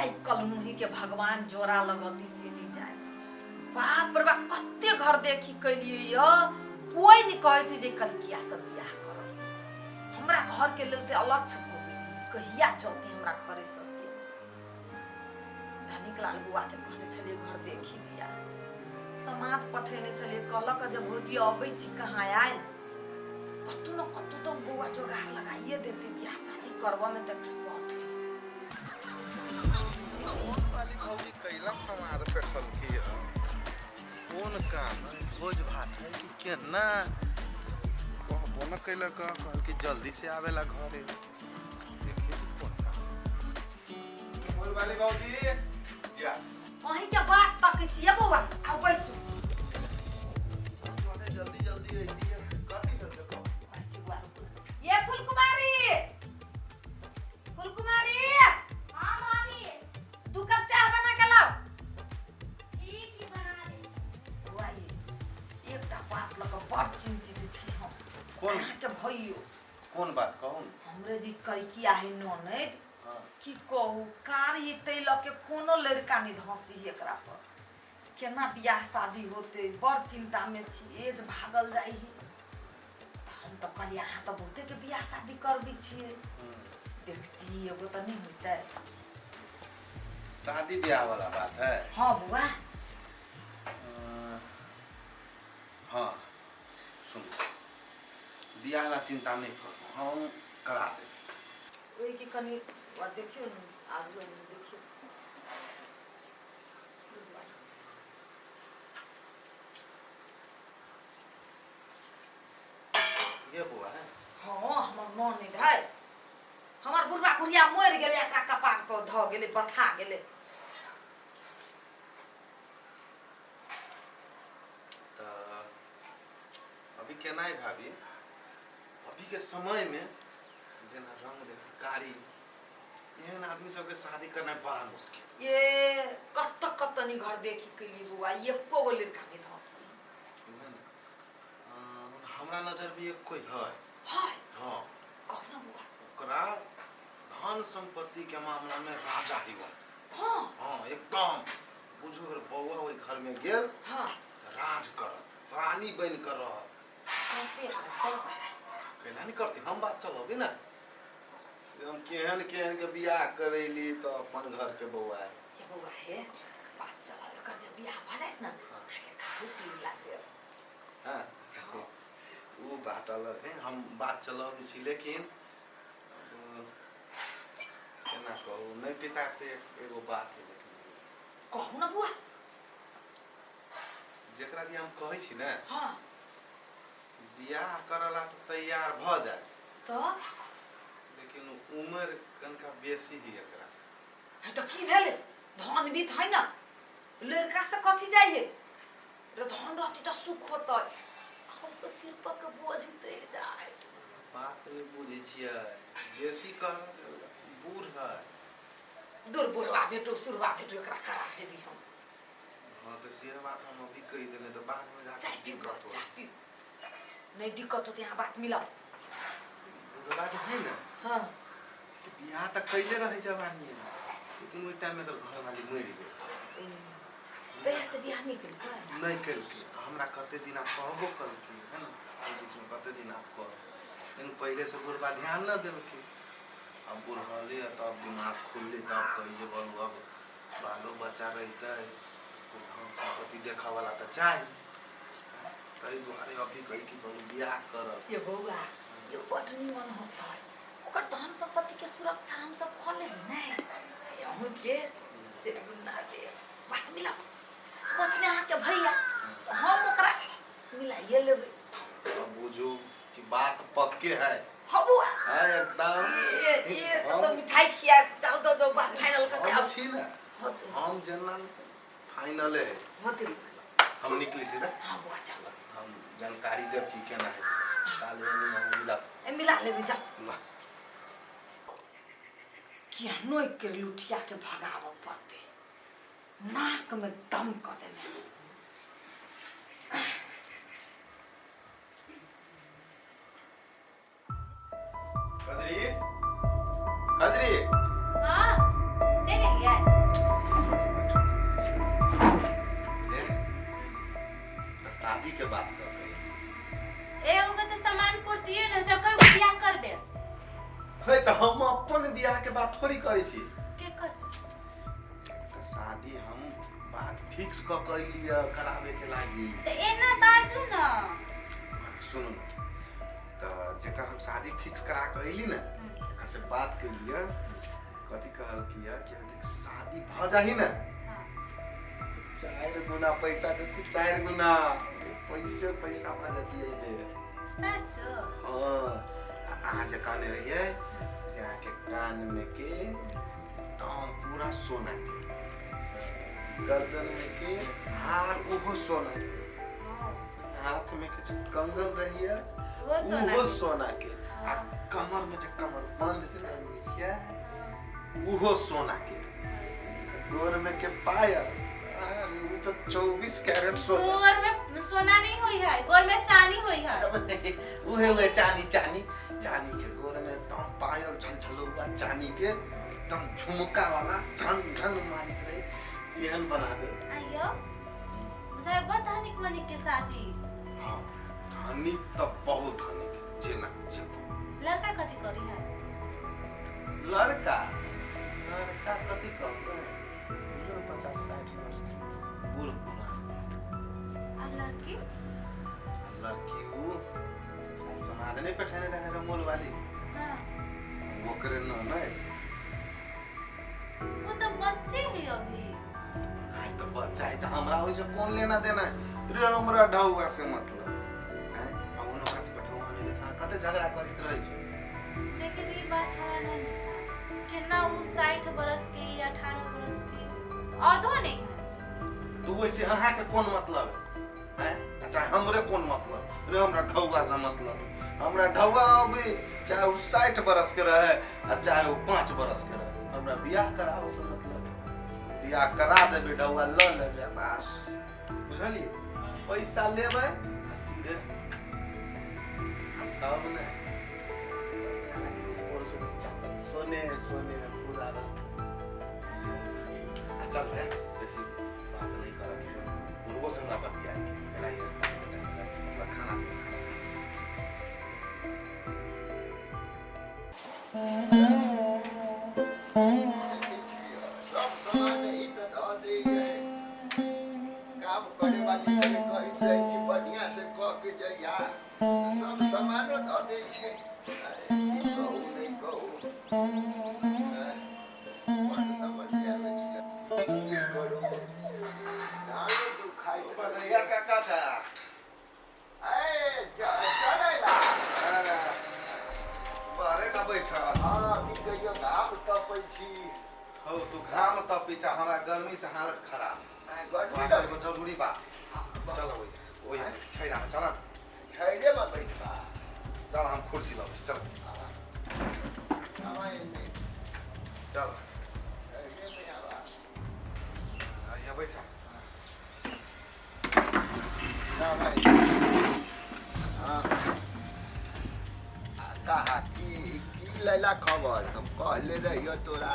आई कलमुही के भगवान जोरा लगती से नहीं जाए। बाप रे बाप कते घर देखी कलिए य कोई नहीं कहे छै जे कलकिया सब बियाह करब। हमरा घर के लेल ते अलग हो गेली कहिया चलते हमरा घरे से धनिक लाल बुआ के कहले छलिए घर देखी दिया समाज पठेने छलिए कहलक जब भौजी अबै छी कहाँ आयल कतु न कतु तो बुआ जोगार लगाइए देते बियाह शादी करवा में तो एक्सपर्ट वाली भौजी कैला समाज पे ठलकी है कौन काम भोज भात है कि केना कहबो न कैला कहल कि जल्दी से आवेला घरे देखिए कौन काम बोल वाली भौजी या वही के बात तक छिए बउआ आ बैसू जल्दी जल्दी एलिए कथि कर देखो ये फुलकुमारी हां मामी 2 कप चाय बना के लाओ ठीक ही बना दे बुआई एकटा बात लग बड़ चिंतित छी हम कौन के भइयो कौन बात कहूं हमरे जी कई आहे ननद की कहू कार हिते लके कोनो लड़का नहीं धसी एकरा पर केना बियाह शादी होते बड़ चिंता में छी एज भागल जाई हम तो कहलिए अहाँ तो बहुते के बियाह शादी करबी छिए देखती एगो तो नहीं होते शादी ब्याह वाला बात है हां बुआ हाँ सुन ब्याह वाला चिंता नहीं करो हम करा दे ओई की कनी और देखियो न आगू में देखियो ये हुआ है हां हमर मन नहीं है हमर बुढ़वा बुढ़िया मर गेले एकरा कपार पर ध गेले बथा गेले तो अभी केना है भाभी अभी के समय में जेना रंग कारी एहन आदमी सबके शादी करना बड़ा मुश्किल ये कत नहीं घर देखी कली बुआ ये को लड़का के धस हमरा नजर में एक कोई है हाय हां कौन बुआ ओकरा धन संपत्ति के मामला में राजा ही बन हां हां एकदम बुझो अगर बौआ ओई घर में गेल हां राज कर रानी बन कर रह कैसे चल केना नहीं करती हम बात चलोगे ना हम केहन केहन के बियाह करेली तो अपन घर के बौआ है ये बुआ है बात चला कर जब बियाह भरत ना आगे खाऊ पी लागे हां वो बात अलग है हम बात चलोगे छी लेकिन केना कहू नहीं पिता ते एगो बात है लेकिन कहू ना बुआ जेकरा कि हम कहै छी ना हां बियाह करला तो तैयार भ जाए तो लेकिन उम्र कनका बेसी ही एकरा से है तो की भेले धन भी है ना लड़का से कथि जाइए रे धन रहती तो सुख होता हम तो सिर पर के बोझ उतर जाए बात नहीं बुझै छियै बेसी कह बूढ़ है दूर बुढ़वा भेटो सुरवा भेटो एकरा करा देबी हम हां तो से बात हम अभी कह देले तो बाद में जाके चाय पी दिक्कत हो चाय पी नहीं दिक्कत होती यहाँ बात मिलाओ बुढ़वा जो है ना हाँ बियाह तक कैले रहे जवानी में लेकिन ओई टाइम में तो घर वाली मर गई तैयार से बियाह नहीं करी नहीं करके हमरा कते दिन आप कहबो करके है ना ओई बीच में कते दिन आप कह लेकिन पहले से बुढ़वा ध्यान न देलके अब बुढ़ले तब दिमाग खुलले तब कही जे बोलू अब बालो बच्चा रहते तो धन संपत्ति देखा वाला तो चाहिए तई दुआरे अभी कही कि बोलू बियाह करब ये बउआ ये बटनी मन होता है ओकर धन संपत्ति के सुरक्षा हम सब खा ले नहीं हम के से ना दे बात मिलाओ बचने आ के भैया तो हम ओकरा मिलाइए लेबे अब बुझो कि बात पक्के है हाँ बुआ है एकदम ये तो मिठाई खिया जाओ दो बात फाइनल करके हम आओ छी ना होते हम जनरल फाइनल है होते हम निकली सीधा हाँ बुआ चलो हम जानकारी देव की केना है काले में मिला मिला लेबे जाओ ना केहनो के लुटिया के भगाव पड़ते नाक में दम कर देने कजरी कजरी हाँ चले गया शादी के बात कर कही। एगो के तो सामान पूर्ति न जकर बियाह करबे। है तो हम अपन बियाह के बात थोड़ी करे छी। के कर तो शादी हम बात फिक्स क कइलिया करावे के लागी। तो एना बाजू न। सुन तो जेकर हम शादी फिक्स करा कइली ना एका से बात कइलिया कथि कहल किया कि देख शादी भ जाही ना तो 4 गुना पैसा देती 4 गुना पैसा भ जाती है बे। सच हां आज काने रहिए जाके कान में के दाम पूरा सोना के गर्दन में के हार ओहो सोना के हाथ में कुछ कंगन रहिए वो सोना के आ कमर में जो कमर बंद से रहिए वो सोना के गोर में के पायल अरे वो तो 24 कैरेट सोना। गोर में सोना नहीं होई है, गोर में चांदी होई है। वो चांदी के गोर में एकदम पायल झलझलुआ चांदी के एकदम झुमका वाला झन झन मारित रहे तेहन बना दे। आयो मुझे बड़ धनिक मनिक के शादी। हां धनिक तो बहुत धनिक जेना जे लड़का कथि करी है? लड़का कथि कहबे 50-60 वर्ष के बूढ़ पुरान। और लड़की वो समाज नहीं पठाने रहे रमोल वाली। हां वो करे न नहीं वो तो बच्चे ही अभी। आई तो बच्चा है तो हमरा ओइ से कौन लेना देना है रे हमरा ढौआ से मतलब हैं अब उन हाथ पठावा नहीं था कते झगड़ा करित रही छ। लेकिन ये बात है नहीं कितना वो 60 बरस की या 18 बरस की आधो नहीं है। तो वैसे अहा के कौन मतलब है अच्छा हमरे कौन मतलब रे हमरा ढौआ से मतलब हमरा ढौआ अभी चाहे वो 60 बरस के रहे आ चाहे वो 5 बरस के रहे हमरा बियाह कराओ से मतलब बियाह करा देबे ढौआ ल लेबे बस बुझलिए पैसा लेबे आ सीधे तब ने सोने पूरा चल है ऐसी बात नहीं कर के उनको से हमरा बतिया के कराइए खाना सब सामान ही तो धो दे काम करे वाली से कही रही छी बढ़िया से कह के जइया सब सामानो धो दे छे। कहू नहीं कहू कौन समस्या में करू नाम दुखाई बधैया काका था ए चले ला बारे सा बैठा हां मी कहियो घाम तपै छी। हो तू घाम तपी चा हमरा गर्मी से हालत खराब गर्मी तो एगो जरूरी बात चलो ओए छैरा में चल छैरे में बैठा चल हम कुर्सी लाओ चल हमारे में चल छैरे में आवा यहाँ बैठा ना भाई हां कहा की लैला खबर हम कहले रहियो तोरा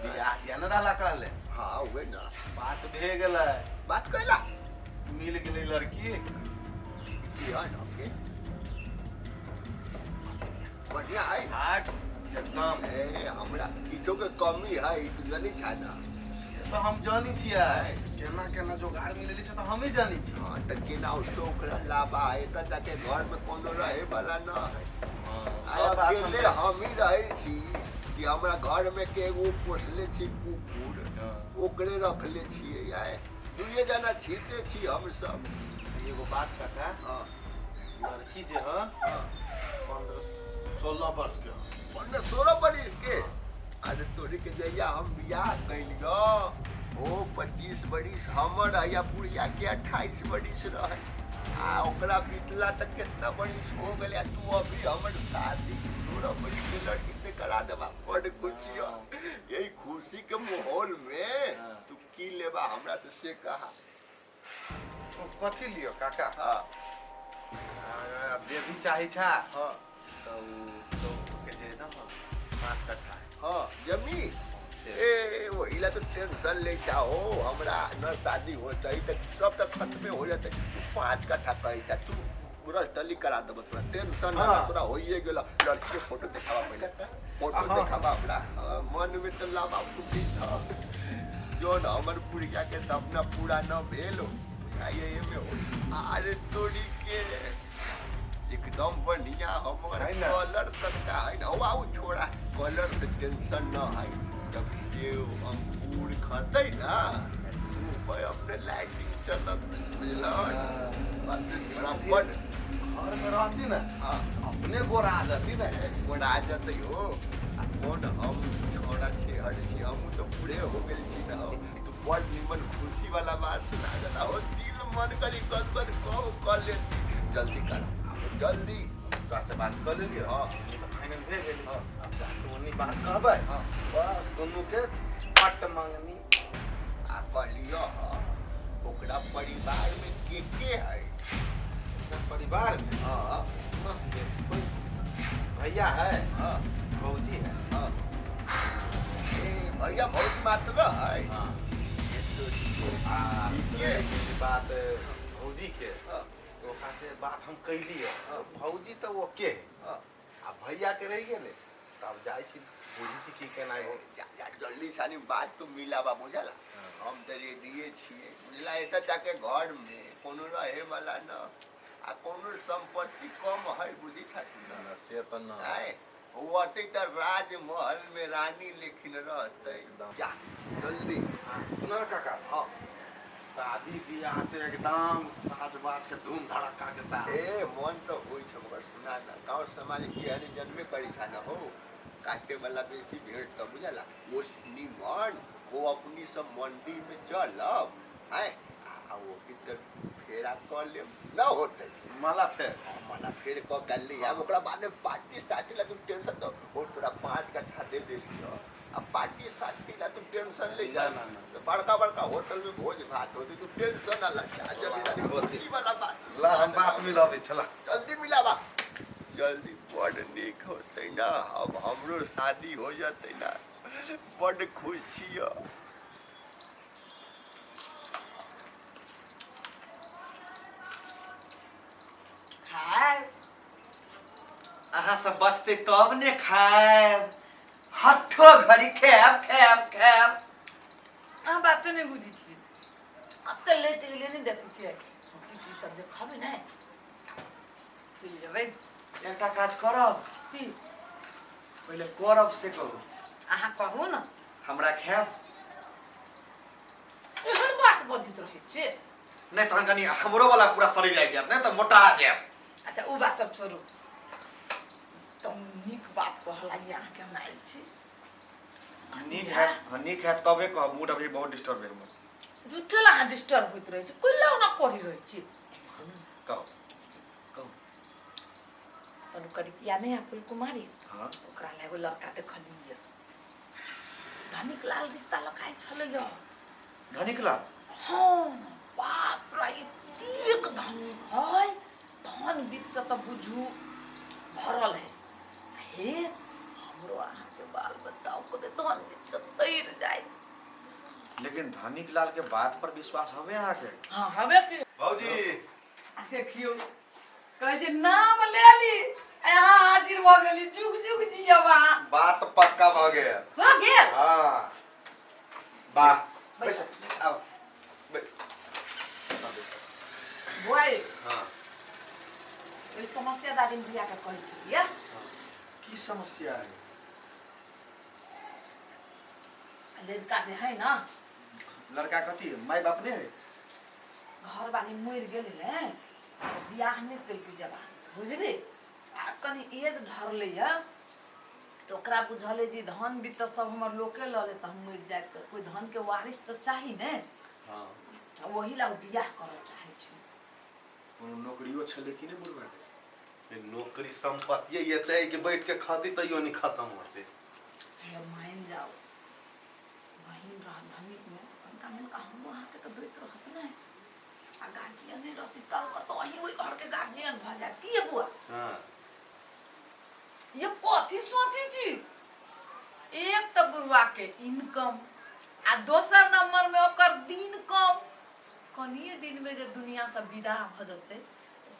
बियाह या न रहला कहले हाँ हुए ना बात भे गेलै बात कैला मिल गेलै लड़की किया ना के बढ़िया है हाट एकदम ए हमरा किछो के कमी है तू जानी छाना तो हम जानी छियै केना केना जोगाड़ मिलेली से तो हम ही जानी छी। हां त केना उसको ओकरा लाभा है त जाके घर में कोनो रहे वाला ना है सब बात अकेले हम ही रहे छी कि हमरा घर में के एगो पोसले छी कुकुर ओकरे रखले छिए यार दुइये जना छीते छी हम सब। एगो बात काका हां लड़की जे ह 15-16 वर्ष के 15-16 बरिस के अरे तोरे के जइया हम बियाह कैलियो ओ 25 बरिस हमर या बुढ़िया के 28 बरिस रहे आ ओकरा बीतला तक कितना बरिस हो गेलै तू अभी हमर शादी 16 बरिस के लड़की से करा देबा बड़ खुशी हो। यही खुशी के माहौल में तू की लेबा हमरा से कहा कथी लियो काका हां देवी चाहे छा हां तो के जे ना 5 कट्ठा है हां जमीन से ए वहीला तो टेंशन ले जाओ हमरा न शादी होते तो सब तक खत्म हो जाते 5 कट्ठा कही था तू पूरा टली करा दे तोरा टेंशन ना तोरा होइए गेल लड़की के फोटो दिखावा पहले फोटो दिखावा हमरा मन में तो लावा फूटी था जो न हमर पुरिया के सपना पूरा न भेलो आइए में हो अरे तोड़ी के एकदम बढ़िया हमर कलर तक का है ना वाओ छोड़ा कलर से टेंशन न है जब सेव अंगूर खाते ना भाई अपने लाइटिंग चलत बुझला बराबर घर में रहती ना अपने गोरा आ जाती ना गोड़ा आ जाते हो कौन हम छोड़ा छे हट छे हम तो पूरे हो गए छी ना तो बड़ निमन खुशी वाला बात सुना देता हो दिल मन करी गदगद को कर लेती जल्दी कर जल्दी तो से बात कर लियो हां ये तो फाइनल भेज गेली अब जाके ओनी बात कहबै बस दोनों के पट मांगनी आ कर लियो ओकरा परिवार में के है परिवार में हां बेसी कोई भैया है हां भौजी है हां ए भैया बहुत मात्र है हां ये तो ये बात भौजी के हां ओकरा से बात हम कैली है भौजी तो वो के आ भैया के रह गेले तब जाई छी बुझी छी की केना हो जल्दी सानी बात तो मिला बा बुझला हम तो रेडिये छिए बुझला एटा जाके घर में कोनो रहे वाला न आ कोनो संपत्ति कम है बुझी ठाकुर से तो ना है होते तो राजमहल में रानी लेकिन रहते जा जल्दी सुनो ना काका हां शादी बियाह तो एकदम साज बाज के धूम धड़का के साथ ए मन तो होई छ मगर सुना ना गांव समाज के हनी जन्मे करी था ना हो काटे वाला बेसी भेड़ तो बुझला वो निमन वो अपनी सब मंदिर में चलब है आ वो कितर फेरा कर ले ना होते माला फेर मला फेर क कर लिया ओकरा बाद में पार्टी सार्टी ला तू टेंशन तो और तोरा 5 कट्ठा दे दियो अब पार्टी सार्टी ला तू टेंशन ले जा ना बड़का बड़का होटल में भोज भात होती तू टेंशन ना ले जल्दी खुशी वाला बात ला हम बात मिलावे चला जल्दी मिलावा जल्दी बड़ निक होते ना अब हमरो शादी हो जाते ना बड़ खुशी है अहाँ सब बचते तब ने खाएब हट्ठो घड़ी खाएब आ बात नहीं बुझी छी कते लेट गेले नहीं देखै छी सोची छी सब जे खाबे नै पी लेबै एकटा काज करब की पहिले करब से कहू अहाँ कहू न हमरा खाएब एहन बात बजित रहै छी नहीं तहन कनी हमरो वाला पूरा शरीर आबि जायत नहीं तो मोटा आ जायब अच्छा उ बात सब छोड़ू तुम नीक बात कहला यहाँ के हम आयल छी नीक है तबे कह मूड अभी बहुत डिस्टर्ब है हमर झूठे ला डिस्टर्ब होइत रहै छी कोइला ना करि रहै छी कहो पनु करिया नहीं आपल कुमारी हां ओकरा ले एगो लड़का देखलिए धनिक लाल रिश्ता लखाइ छलै य धनिक लाल हाँ बाप रे एक धनिक है धन बीत से तो बुझू भरल है हे हमरो अहाँ के बाल बच्चाओं को दे धन बीत से तैर जाए लेकिन धनिक लाल के बात पर विश्वास हवे अहाँ के हाँ हवे के भौजी देखियो कहे जे नाम ले ली यहाँ हाजिर हो गेली जुग जुग जियबा बात पक्का भ गया हो गेल हां वाह बैस आओ बोय हां ओइ समस्या दादी बिया के कहै छी या की समस्या है लड़का जे है ना लड़का कथी माय बाप ने है घर वाली मर गेली ने बियाह नहीं कइके जवान बुझली आ कनी एज ढरले या तो ओकरा बुझले जी धन भी तो सब हमर लोके ल ले त हम मर जाए त कोई धन के वारिस तो चाही ने हां वही ला बियाह करे चाहे छी कोनो नौकरियो छले कि ने बुढ़वा ये नौकरी संपत्ति ये तय कि बैठ के खाती तइयो नहीं खत्म होते हे मान जाओ वही रह धनिक में उनका मन का हम वहां के तो बैठ रहत ने आ गार्जियन नहीं रहती तल पर तो वही वही घर के गार्जियन भ जाए की बुआ हां ये कथी सोची छी एक तो बुढ़वा के इनकम आ दोसर नंबर में ओकर दिन कम। कनिए दिन में जे दुनिया से विदा भ जते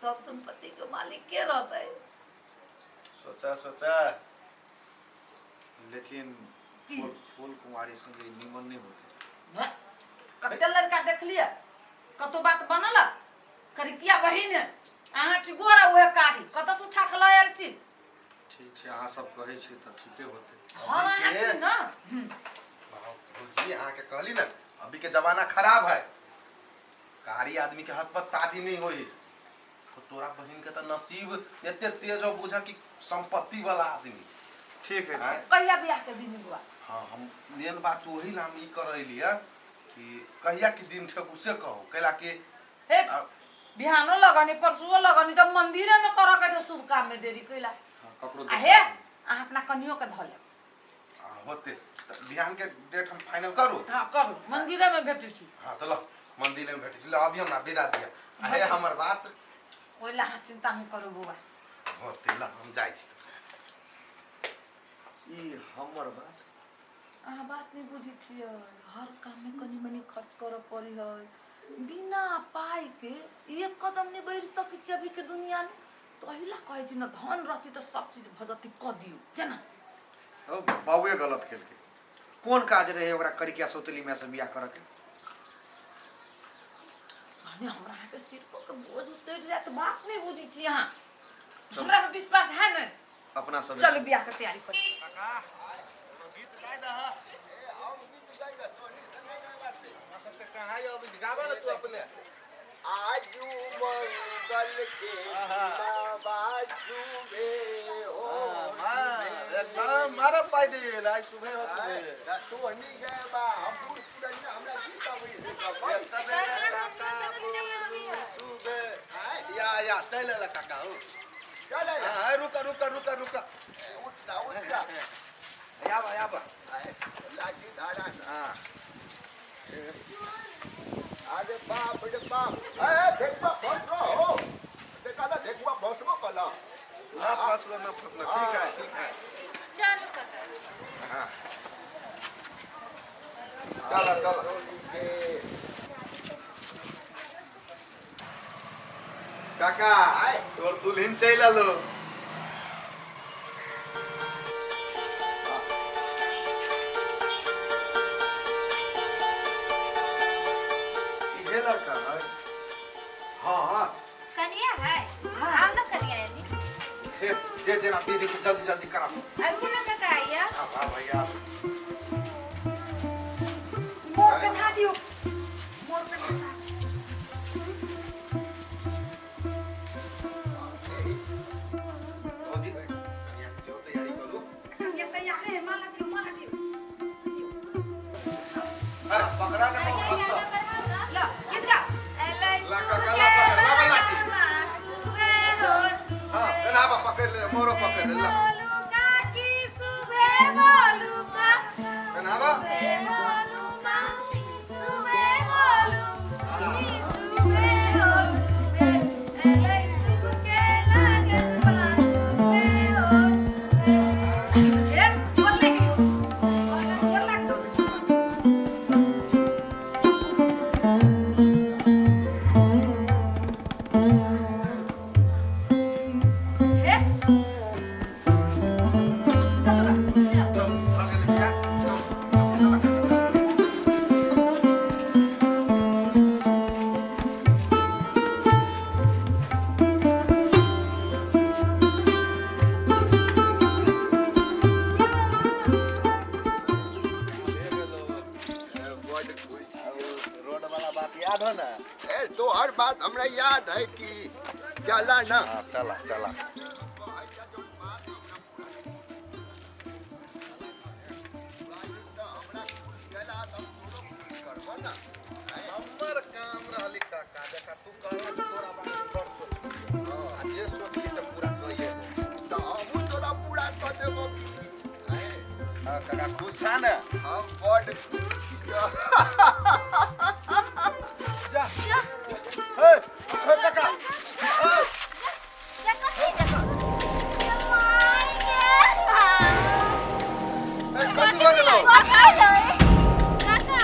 सब संपत्ति के मालिक के रहते। सोचा सोचा लेकिन फूल कुमारी संगे निमन नहीं होते। कते लड़का देख लिया कतो बात बनल करिकिया बहिन अहाँ चिगोरा उहे कारी कत से उठा के ल आयल छी। ठीक छै अहाँ सब कहै छी त ठीके होते। हां अहाँ छी न भौजी अहाँ के कहली ना अभी के जमाना खराब है। कारी आदमी के हाथ पर शादी नहीं होई तो तोरा बहन के त नसीब एते तेज हो बुझा कि संपत्ति वाला आदमी। ठीक है कहिया बियाह के दिन हुआ। हाँ हम मेन बात वही ला हम ई करैली है कि कहिया के दिन ठेकू से कहो कैला के हे बिहानो लगनी परसुओ लगनी जब मंदिरे में कर के शुभ काम में देरी कैला। ककरो हे अहाँ अपना कनियो के धले होते बिहान के डेट हम फाइनल करू। हां करू मंदिरे में भेटै छी। हां तो लो मंदिर में भेटै छी। लो अभी हमरा विदा दिया आहे हमर बात ओइला अहाँ चिंता नहीं करू बुआ। होते ला हम जाई छी। ई हमर बात अहाँ बात नहीं बुझी छियै हर काम में कनी मनी खर्च कर पड़ी है बिना पाई के एक कदम नहीं बढ़ सकै छी अभी के दुनिया में। तो अहिला कहै छी न धन रहती तो सब चीज भजती क दियो केना। ओ बाबूए गलत खेल के कोन काज रहे ओकरा करिकिया सौतली में से बियाह करे के। अने हमरा के सिर को के बोझ उतर जाए तो बात नहीं बुझी छी अहाँ। हमरा पे विश्वास है न अपना सब चल बियाह के तैयारी करी। काका गीत गाय द ह हम गीत गाय द तोनी संगे गाय से कहां है अभी गावा ना तू अपने आजू मंगल के बाजू में हो एकदम मारा पाई दे आज सुबह हो सुबह तो हनी गए बा हम पूरी पुरानी हमरा गीत आवे सुबह या चल ले काका हो चल हां रुका रुका रुका रुका उठ जा या बा लागी धारा हां अरे बाप रे बाप ए देखवा बस हो देखा ना देखवा बस को कला ना फसलो ना फसलो ठीक है चल काका हां चला चला काका आय तोर दुल्हन चल आलो। ये लड़का है हां कनिया है हम ना कनिया यानी हे जे जना पीदी से जल्दी जल्दी करा। अभी ना काका आया हां भैया मोर पे ठा दियो मोर पे ठा ओजी कन्या से तैयारी करू। ये तैयार है माला दियो अरे पकड़ा ना फस लो गीत गा ला काका ला पकड़ ला लाठी हां ना बा पकड़ ले मोरो पकड़ ले ला ना बा रोड वाला बात याद हो ना। ए तो हर बात हमरा याद है कि चला ना हां चला चला हमर काम रहली काका देखा तू कहला कि तोरा बात कर सोच हां ये सोच के सब पूरा कइए तो हम तोरा पूरा कर देबो। हां काका खुश छ ना हम बड़ खुश जा हे काका काका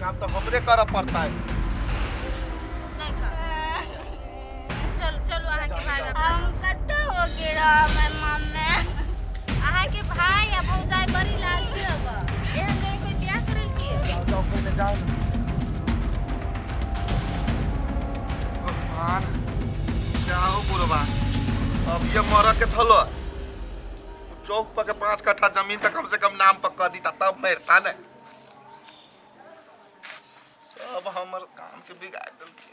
काम तो हमरे करना पड़ता है। नहीं का चल चलो आहा के भाई हम कत्तो हो गिरा मैं मम्मी आहा के भाई या भौजाई बड़ी लालची हबा एहन जरे कोई ब्याह करल की जाओ पहले जाओ ना। भगवान क्या हो बुढ़वा, अब ये मर के चलो चौक पर के 5 कट्ठा जमीन तक कम से कम नाम पर कर दीता तब मरता न। सब हमर काम के बिगाड़ देलके।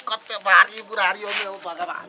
कत्ते भारी बुढ़ारी हो गए भगवान।